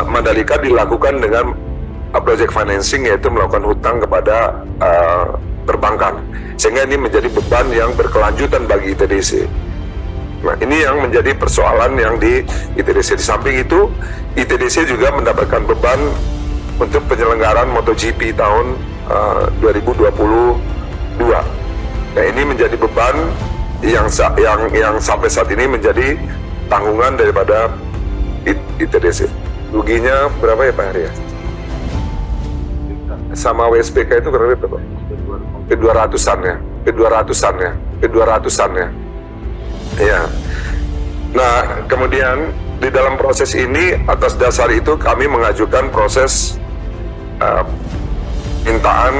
Mandalika dilakukan dengan project financing, yaitu melakukan hutang kepada perbankan, sehingga ini menjadi beban yang berkelanjutan bagi ITDC. Nah, ini yang menjadi persoalan yang di ITDC. Di samping itu, ITDC juga mendapatkan beban untuk penyelenggaraan MotoGP tahun 2022. Nah, ini menjadi beban yang sampai saat ini menjadi tanggungan daripada ITDC. Ruginya berapa ya Pak Heri? Sama WSBK itu kurang lebih berapa? P200-an ya. Ya. Nah, kemudian di dalam proses ini, atas dasar itu kami mengajukan proses mintaan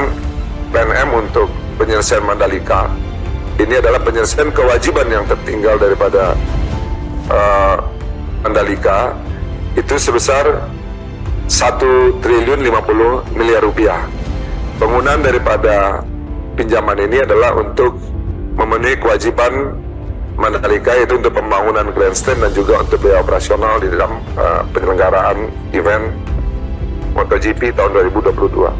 PNM untuk penyelesaian Mandalika. Ini adalah penyelesaian kewajiban yang tertinggal daripada Mandalika, itu sebesar 1.050 miliar rupiah. Penggunaan daripada pinjaman ini adalah untuk memenuhi kewajiban Mandalika, yaitu untuk pembangunan grandstand dan juga untuk biaya operasional di dalam penyelenggaraan event MotoGP tahun 2022.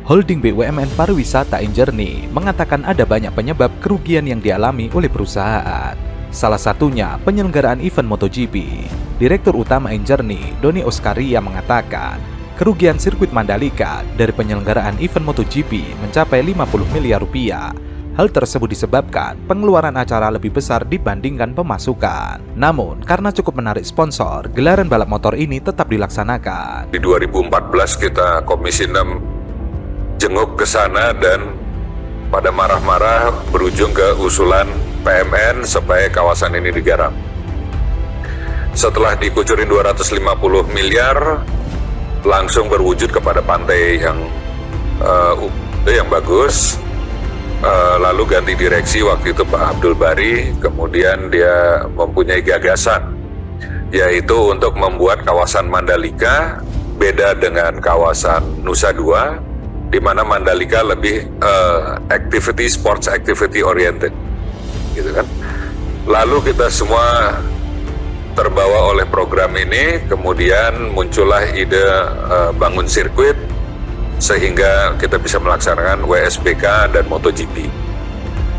Holding BUMN Pariwisata Enjourney mengatakan ada banyak penyebab kerugian yang dialami oleh perusahaan. Salah satunya penyelenggaraan event MotoGP. Direktur Utama Enjourney, Doni Oskaria, mengatakan kerugian sirkuit Mandalika dari penyelenggaraan event MotoGP mencapai 50 miliar rupiah. Hal tersebut disebabkan pengeluaran acara lebih besar dibandingkan pemasukan. Namun, karena cukup menarik sponsor, gelaran balap motor ini tetap dilaksanakan. Di 2014 kita Komisi 6 jenguk ke sana dan pada marah-marah berujung ke usulan PMN supaya kawasan ini digarap. Setelah dikucurin 250 miliar, langsung berwujud kepada pantai yang bagus. Lalu ganti direksi, waktu itu Pak Abdul Bari, kemudian dia mempunyai gagasan, yaitu untuk membuat kawasan Mandalika beda dengan kawasan Nusa Dua, di mana Mandalika lebih sports activity oriented, gitu kan. Lalu kita semua terbawa oleh program ini, kemudian muncullah ide bangun sirkuit sehingga kita bisa melaksanakan WSBK dan MotoGP.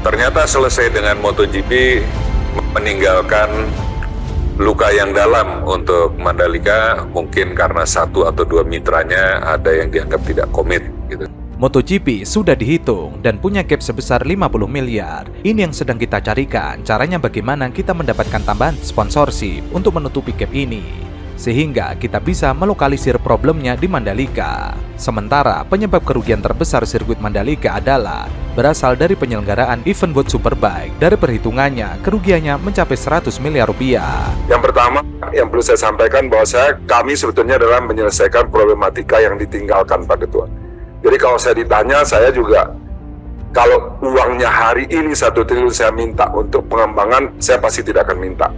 Ternyata selesai dengan MotoGP, meninggalkan luka yang dalam untuk Mandalika, mungkin karena satu atau dua mitranya ada yang dianggap tidak komit, gitu. MotoGP sudah dihitung dan punya gap sebesar 50 miliar. Ini yang sedang kita carikan, caranya bagaimana kita mendapatkan tambahan sponsorship untuk menutupi gap ini, sehingga kita bisa melokalisir problemnya di Mandalika. Sementara penyebab kerugian terbesar sirkuit Mandalika adalah berasal dari penyelenggaraan event World Superbike. Dari perhitungannya, kerugiannya mencapai 100 miliar rupiah. Yang pertama, yang perlu saya sampaikan bahwa kami sebetulnya adalah menyelesaikan problematika yang ditinggalkan Pak Ketua. Jadi kalau saya ditanya, saya juga, kalau uangnya hari ini 1 triliun saya minta untuk pengembangan, saya pasti tidak akan minta.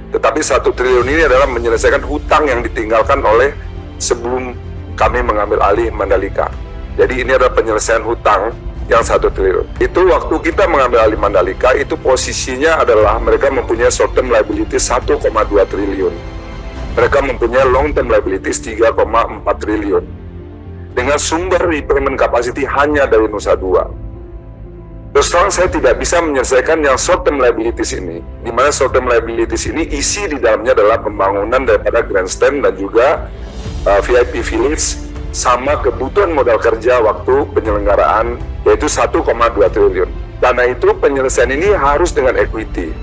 Tetapi 1 triliun ini adalah menyelesaikan hutang yang ditinggalkan oleh sebelum kami mengambil alih Mandalika. Jadi ini adalah penyelesaian hutang yang 1 triliun. Itu waktu kita mengambil alih Mandalika, itu posisinya adalah mereka mempunyai short term liabilities 1,2 triliun. Mereka mempunyai long term liabilities 3,4 triliun. Dengan sumber repayment capacity hanya dari Nusa Dua. Terus terang saya tidak bisa menyelesaikan yang short term liabilities ini, di mana short term liabilities ini isi di dalamnya adalah pembangunan daripada grandstand dan juga VIP village, sama kebutuhan modal kerja waktu penyelenggaraan, yaitu 1,2 triliun. Dana itu penyelesaian ini harus dengan equity.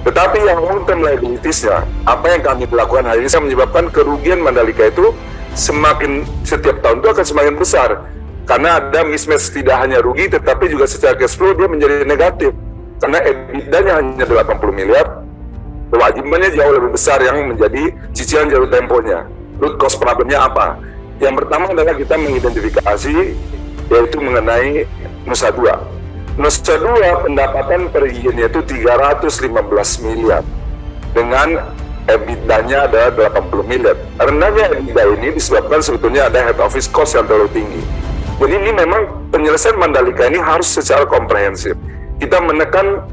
Tetapi yang long term liabilities-nya, apa yang kami lakukan hari ini, saya menyebabkan kerugian Mandalika itu setiap tahun itu akan semakin besar, karena ada mismatch, tidak hanya rugi tetapi juga secara cash flow dia menjadi negatif, karena EBITDA-nya hanya 80 miliar, kewajibannya jauh lebih besar yang menjadi cicilan jatuh temponya. Root cause problemnya apa? Yang pertama adalah kita mengidentifikasi, yaitu mengenai Nusa Dua. Nusa Dua pendapatan per year-nya itu 315 miliar dengan EBITDA-nya ada 80 miliar. Rendahnya EBITDA ini disebabkan sebetulnya ada head office cost yang terlalu tinggi. Jadi ini memang penyelesaian Mandalika ini harus secara komprehensif. Kita menekan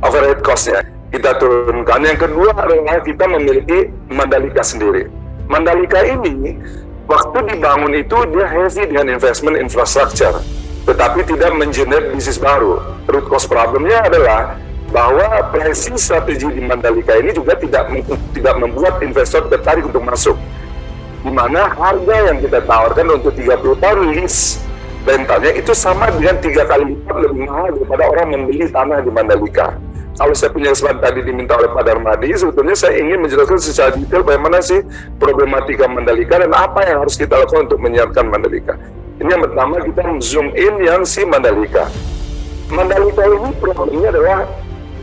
overhead cost-nya. kita turunkan. Yang kedua adalah kita memiliki Mandalika sendiri. Mandalika ini waktu dibangun itu dia heavy dengan investment infrastructure, tetapi tidak mengenerate bisnis baru. Root cause problemnya adalah bahwa pricing strategi di Mandalika ini juga tidak membuat investor tertarik untuk masuk. Di mana harga yang kita tawarkan untuk 30 tahun lease rentalnya itu sama dengan 3 kali lipat lebih mahal daripada orang membeli tanah di Mandalika. Kalau saya punya kesempatan tadi diminta oleh Pak Darmadi, sebetulnya saya ingin menjelaskan secara detail bagaimana sih problematika Mandalika dan apa yang harus kita lakukan untuk menyiapkan Mandalika. Ini yang pertama, kita zoom in yang si Mandalika. Mandalika ini problemnya adalah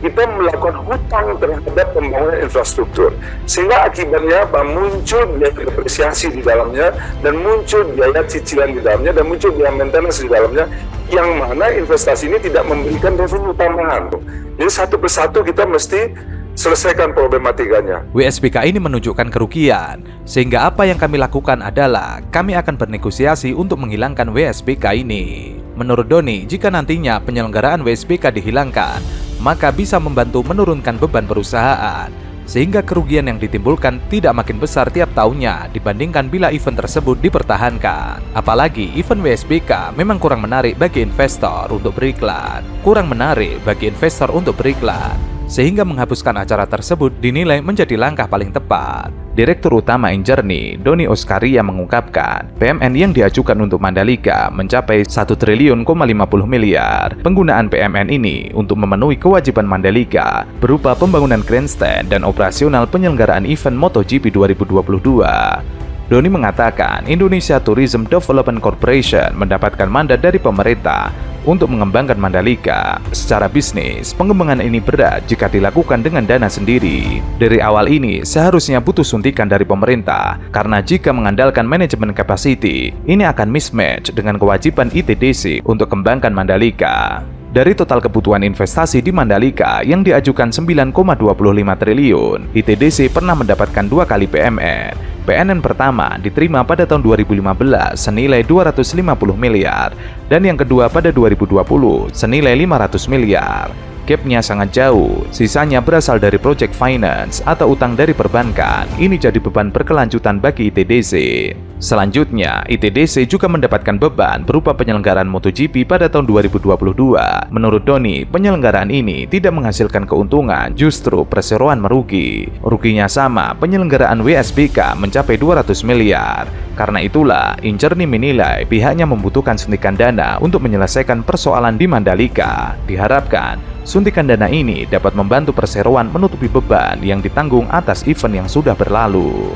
kita melakukan hutang terhadap pembangunan infrastruktur, sehingga akibatnya apa? Muncul biaya depresiasi di dalamnya, dan muncul biaya cicilan di dalamnya, dan muncul biaya maintenance di dalamnya, yang mana investasi ini tidak memberikan revenue tambahan. Jadi satu persatu kita mesti selesaikan problematikanya. WSBK ini menunjukkan kerugian, sehingga apa yang kami lakukan adalah kami akan bernegosiasi untuk menghilangkan WSBK ini. Menurut Doni, jika nantinya penyelenggaraan WSBK dihilangkan, maka bisa membantu menurunkan beban perusahaan, sehingga kerugian yang ditimbulkan tidak makin besar tiap tahunnya dibandingkan bila event tersebut dipertahankan. Apalagi event WSBK memang kurang menarik bagi investor untuk beriklan, sehingga menghapuskan acara tersebut dinilai menjadi langkah paling tepat. Direktur Utama Injourney, Doni Oskaria mengungkapkan, PMN yang diajukan untuk Mandalika mencapai 1,50 triliun. Penggunaan PMN ini untuk memenuhi kewajiban Mandalika berupa pembangunan grandstand dan operasional penyelenggaraan event MotoGP 2022. Doni mengatakan Indonesia Tourism Development Corporation mendapatkan mandat dari pemerintah untuk mengembangkan Mandalika. Secara bisnis, pengembangan ini berat jika dilakukan dengan dana sendiri. Dari awal ini seharusnya butuh suntikan dari pemerintah, karena jika mengandalkan manajemen capacity, ini akan mismatch dengan kewajiban ITDC untuk kembangkan Mandalika. Dari total kebutuhan investasi di Mandalika yang diajukan 9,25 triliun, ITDC pernah mendapatkan 2 kali PMN. PNN pertama diterima pada tahun 2015 senilai 250 miliar, dan yang kedua pada 2020 senilai 500 miliar. Gapnya sangat jauh, sisanya berasal dari project finance atau utang dari perbankan. Ini jadi beban berkelanjutan bagi ITDC. Selanjutnya, ITDC juga mendapatkan beban berupa penyelenggaraan MotoGP pada tahun 2022. Menurut Doni, penyelenggaraan ini tidak menghasilkan keuntungan, justru perseroan merugi. Ruginya sama, penyelenggaraan WSBK mencapai 200 miliar. Karena itulah, Injourney menilai pihaknya membutuhkan suntikan dana untuk menyelesaikan persoalan di Mandalika. Diharapkan, suntikan dana ini dapat membantu perseroan menutupi beban yang ditanggung atas event yang sudah berlalu.